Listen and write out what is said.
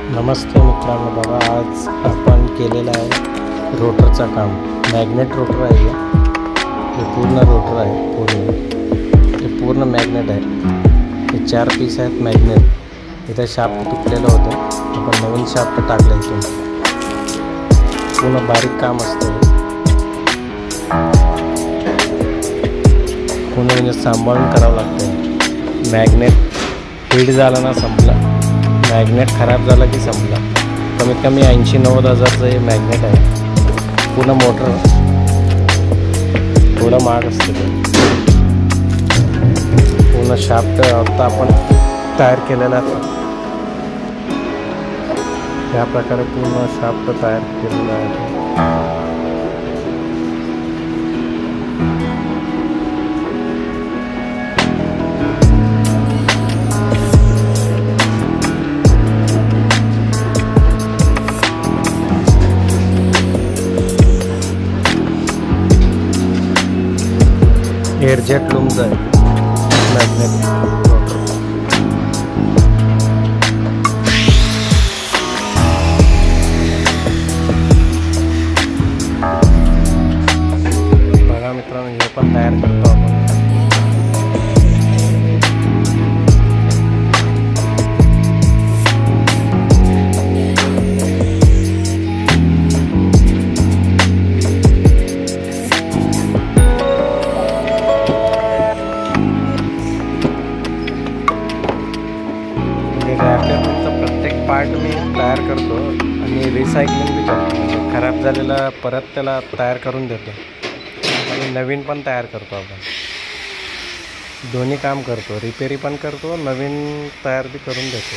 नमस्ते मित्रांनो, बघा आज आपण केलेलं आहे रोटरचा काम। मॅग्नेट रोटर आहे हे पूर्ण रोटर आहे। हे पूर्ण मॅग्नेट आहे। हे 4 पीस आहेत मॅग्नेट। इथे शाफ्ट तुटलेलं होतं, आपण नवीन शाफ्ट टाकलं इथून। पूर्ण बारीक काम असतं, पूर्ण म्हणजे सांभाळून करावं लागतं। मॅग्नेट फीड झाला ना संपला, मॅग्नेट खराब झाला की संपला। कमीत कमी 80-90 हजारचं हे मॅग्नेट आहे। पूर्ण मोटर थोडं महाग असतं ते। पूर्ण शाफ्ट आता आपण तयार केलेला आहे। या प्रकारे पूर्ण शाफ्ट तयार केलेला आहे। एअरजेट लूम्स आहे मॅग्नेट रोटर। बघा मित्रांनो, हे पण तयार करतो आपण। प्रत्येक पार्ट मी तयार करतो आणि रिसायकलिंग बी करतो। खराब झालेला परत त्याला तयार करून देतो आणि नवीन पण तयार करतो आपण। दोन्ही काम करतो, रिपेरी पण करतो, नवीन तयार बी करून देतो।